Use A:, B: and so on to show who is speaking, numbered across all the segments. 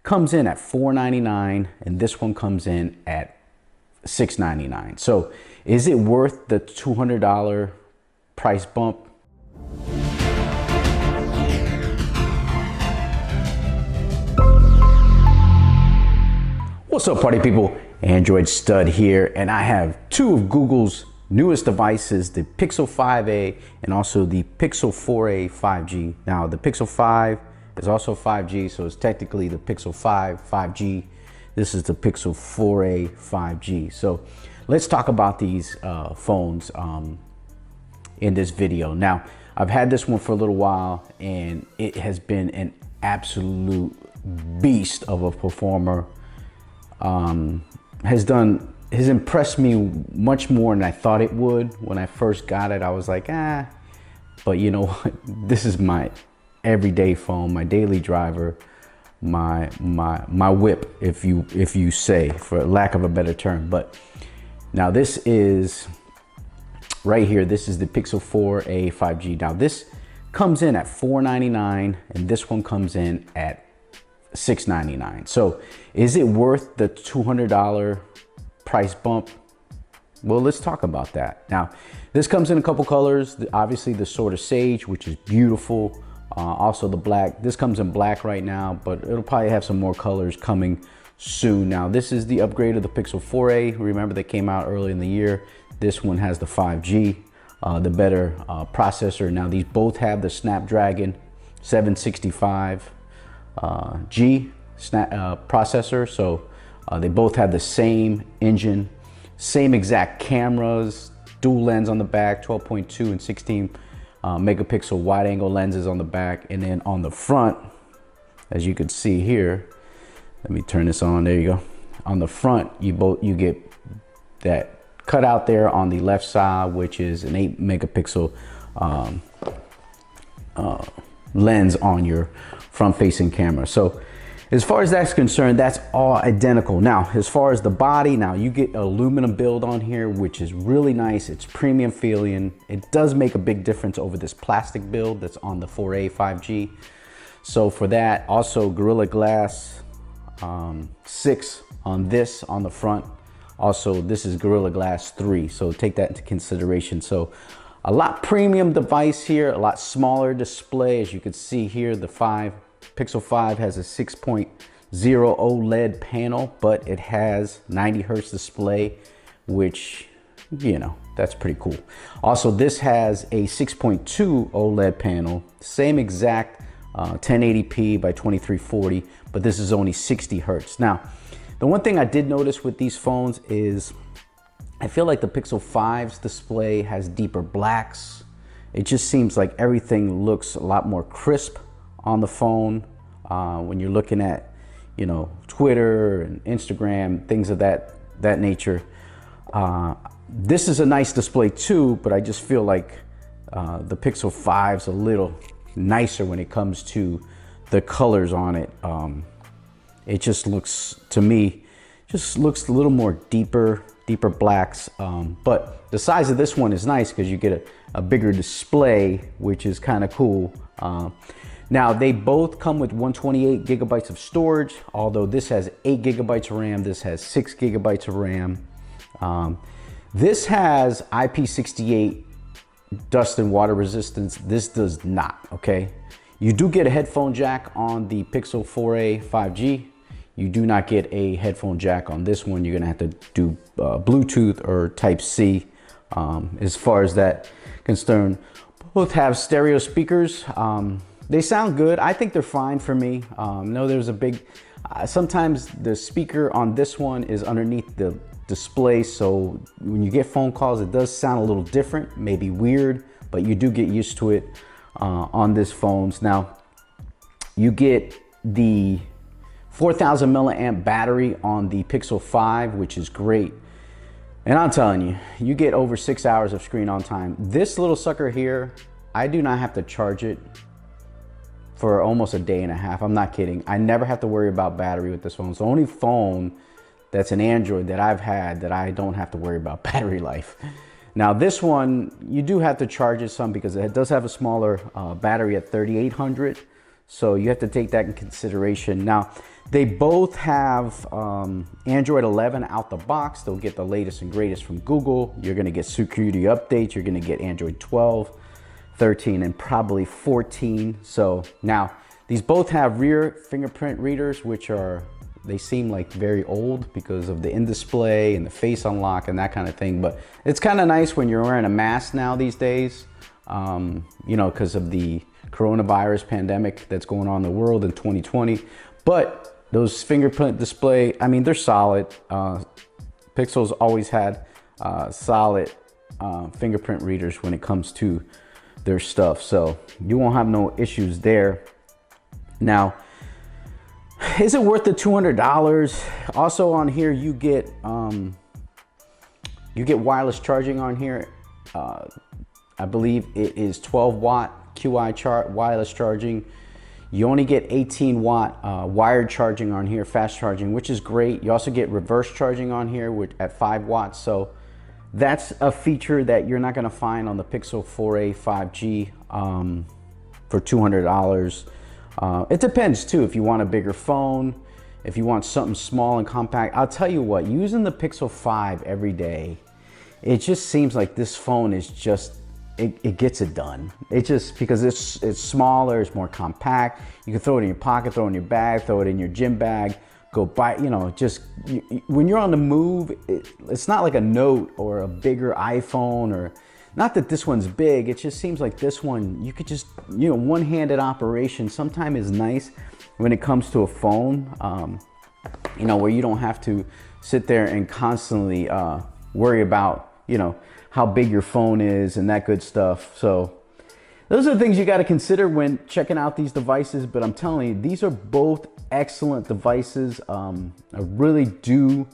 A: comes in at $499 and this one comes in at $699. So is it worth the $200 price bump? What's up, party people? Android Stud here, and I have two of Google's newest devices, the Pixel 5a and also the Pixel 4a 5G. Now the Pixel 5 is also 5G, so it's technically the Pixel 5 5G. This is the Pixel 4a 5G. So let's talk about these phones in this video. Now I've had this one for a little while and it has been an absolute beast of a performer. Has impressed me much more than I thought it would. When I first got it, I was like, but you know what? This is my everyday phone, my daily driver, my whip, if you say, for lack of a better term. But now this is right here. This is the Pixel 4a 5G. Now this comes in at $499 and this one comes in at $699. So is it worth the $200 price bump? Well, let's talk about that. Now this comes in a couple colors. Obviously the Sorta Sage, which is beautiful. Also the black. This comes in black right now, but it'll probably have some more colors coming soon. Now this is the upgrade of the Pixel 4a. Remember, they came out early in the year. This one has the 5G, the better processor. Now these both have the Snapdragon 765 G processor, so they both have the same engine, same exact cameras, dual lens on the back, 12.2 and 16 megapixel wide angle lenses on the back, and then on the front, as you can see here, let me turn this on, there you go. On the front, you get that cut out there on the left side, which is an 8 megapixel lens on your front facing camera. So as far as that's concerned, that's all identical. Now as far as the body, now you get aluminum build on here, which is really nice. It's premium feeling. It does make a big difference over this plastic build that's on the 4a 5G. So for that, also Gorilla Glass 6 on this on the front. Also this is Gorilla Glass 3, so take that into consideration. So a lot premium device here, a lot smaller display. As you can see here, the Pixel 5 has a 6.0 OLED panel, but it has 90 Hertz display, which, you know, that's pretty cool. Also, this has a 6.2 OLED panel, same exact 1080p by 2340, but this is only 60 Hertz. Now, the one thing I did notice with these phones is I feel like the Pixel 5's display has deeper blacks. It just seems like everything looks a lot more crisp on the phone when you're looking at, you know, Twitter and Instagram, things of that nature. This is a nice display too, but I just feel like the Pixel 5's a little nicer when it comes to the colors on it. It just looks, to me, just looks a little more deeper blacks, but the size of this one is nice because you get a bigger display, which is kind of cool. Now they both come with 128 gigabytes of storage, although this has 8 gigabytes of RAM, this has 6 gigabytes of RAM. This has IP68 dust and water resistance. This does not, okay? You do get a headphone jack on the Pixel 4a 5G. You do not get a headphone jack on this one. You're gonna have to do Bluetooth or Type-C. As far as that concerned, both have stereo speakers. They sound good. I think they're fine for me. No, there's a big, sometimes the speaker on this one is underneath the display, so when you get phone calls, it does sound a little different, maybe weird, but you do get used to it on this phones. Now, you get the 4,000 milliamp battery on the Pixel 5, which is great. And I'm telling you, you get over 6 hours of screen on time. This little sucker here, I do not have to charge it for almost a day and a half. I'm not kidding. I never have to worry about battery with this phone. It's the only phone that's an Android that I've had that I don't have to worry about battery life. Now this one, you do have to charge it some because it does have a smaller battery at 3,800. So you have to take that in consideration. Now, they both have Android 11 out the box. They'll get the latest and greatest from Google. You're gonna get security updates. You're gonna get Android 12, 13, and probably 14. So now, these both have rear fingerprint readers, which they seem like very old because of the in-display and the face unlock and that kind of thing. But it's kind of nice when you're wearing a mask now these days, you know, because of the coronavirus pandemic that's going on in the world in 2020. But those fingerprint display, I mean, they're solid. Pixel's always had solid fingerprint readers when it comes to their stuff. So you won't have no issues there. Now, is it worth the $200? Also on here, you get wireless charging on here. I believe it is 12 watt QI wireless charging. You only get 18 watt wired charging on here, fast charging, which is great. You also get reverse charging on here at 5 watts. So that's a feature that you're not gonna find on the Pixel 4a 5G for $200. It depends too, if you want a bigger phone, if you want something small and compact. I'll tell you what, using the Pixel 5 every day, it just seems like this phone is just, it gets it done. It just, because it's smaller, it's more compact. You can throw it in your pocket, throw it in your bag, throw it in your gym bag, go buy, you know, just, when you're on the move, it's not like a Note or a bigger iPhone, or, not that this one's big, it just seems like this one, you could just, you know, one-handed operation sometimes is nice when it comes to a phone, you know, where you don't have to sit there and constantly worry about, you know, how big your phone is and that good stuff. So those are the things you got to consider when checking out these devices. But I'm telling you, these are both excellent devices. I really do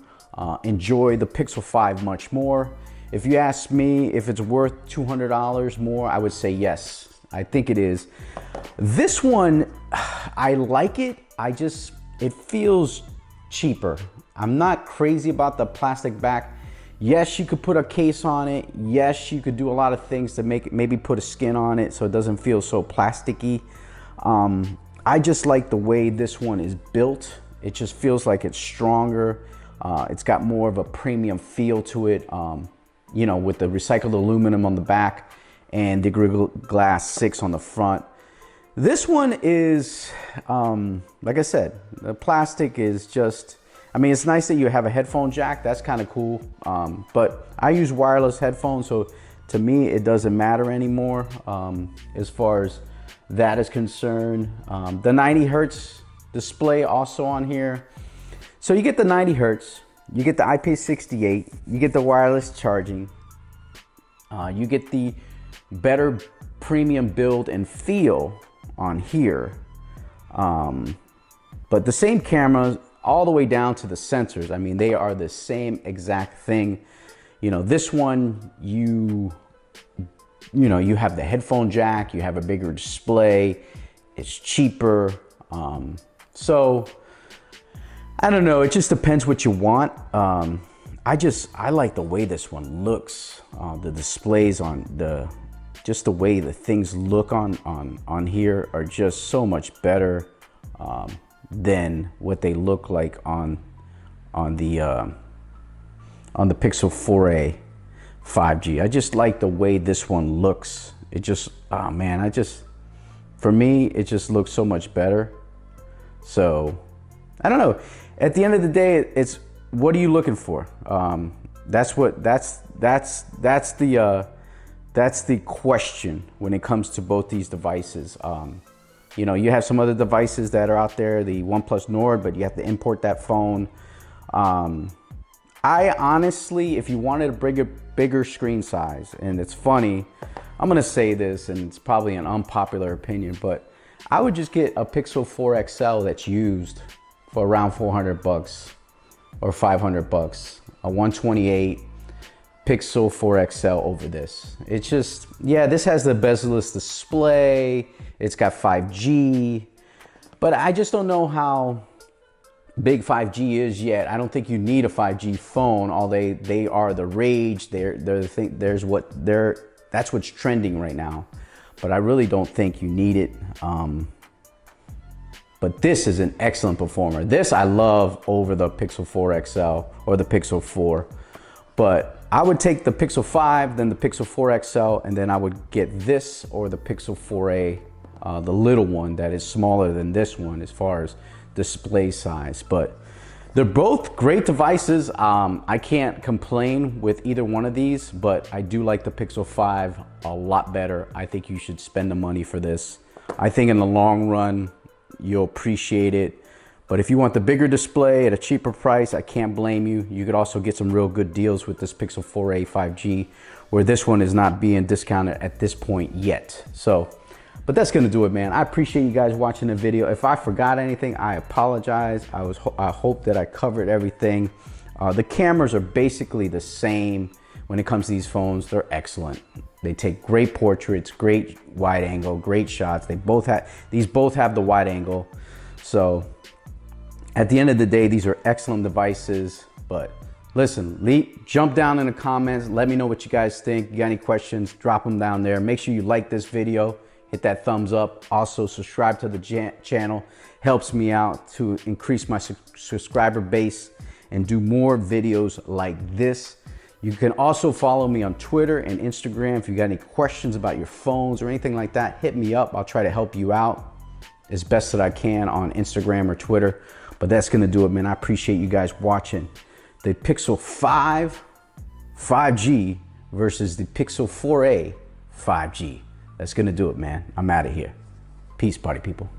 A: enjoy the Pixel 5 much more. If you ask me if it's worth $200 more, I would say yes. I think it is. This one, I like it. It feels cheaper. I'm not crazy about the plastic back. Yes, you could put a case on it. Yes, you could do a lot of things to make it, maybe put a skin on it so it doesn't feel so plasticky. I just like the way this one is built. It just feels like it's stronger. It's got more of a premium feel to it, you know, with the recycled aluminum on the back and the Gorilla Glass 6 on the front. This one is, like I said, the plastic is just, I mean, it's nice that you have a headphone jack. That's kind of cool. But I use wireless headphones, so to me, it doesn't matter anymore as far as that is concerned. The 90 Hertz display also on here. So you get the 90 Hertz, you get the IP68, you get the wireless charging, you get the better premium build and feel on here. But the same cameras, all the way down to the sensors. I mean, they are the same exact thing. You know, this one, you know, you have the headphone jack, you have a bigger display, it's cheaper. So I don't know, it just depends what you want. I like the way this one looks. The displays on just the way the things look on here are just so much better than what they look like on the Pixel 4a 5G. I just like the way this one looks. It just, oh man, for me, it just looks so much better. So I don't know. At the end of the day, it's, what are you looking for? That's the question when it comes to both these devices. You know, you have some other devices that are out there, the OnePlus Nord, but you have to import that phone. I honestly, if you wanted a bigger screen size, and it's funny, I'm gonna say this, and it's probably an unpopular opinion, but I would just get a Pixel 4 XL that's used for around 400 bucks or 500 bucks, a 128 Pixel 4 XL over this. It's just, yeah, this has the bezel-less display, it's got 5G, but I just don't know how big 5G is yet. I don't think you need a 5G phone. They are the rage. They're the thing. That's what's trending right now. But I really don't think you need it. but this is an excellent performer. This I love over the Pixel 4 XL or the Pixel 4, but I would take the Pixel 5, then the Pixel 4 XL, and then I would get this or the Pixel 4a, the little one that is smaller than this one as far as display size. But they're both great devices. I can't complain with either one of these, but I do like the Pixel 5 a lot better. I think you should spend the money for this. I think in the long run, you'll appreciate it. But if you want the bigger display at a cheaper price, I can't blame you. You could also get some real good deals with this Pixel 4a 5G, where this one is not being discounted at this point yet. So, but that's gonna do it, man. I appreciate you guys watching the video. If I forgot anything, I apologize. I hope that I covered everything. The cameras are basically the same when it comes to these phones. They're excellent. They take great portraits, great wide angle, great shots. These both have the wide angle. So at the end of the day, these are excellent devices. But listen, jump down in the comments. Let me know what you guys think. You got any questions, drop them down there. Make sure you like this video. Hit that thumbs up. Also subscribe to the channel. Helps me out to increase my subscriber base and do more videos like this. You can also follow me on Twitter and Instagram. If you got any questions about your phones or anything like that, hit me up. I'll try to help you out as best that I can on Instagram or Twitter. But that's gonna do it, man. I appreciate you guys watching the Pixel 5 5G versus the Pixel 4a 5G. That's gonna do it, man. I'm out of here. Peace, party people.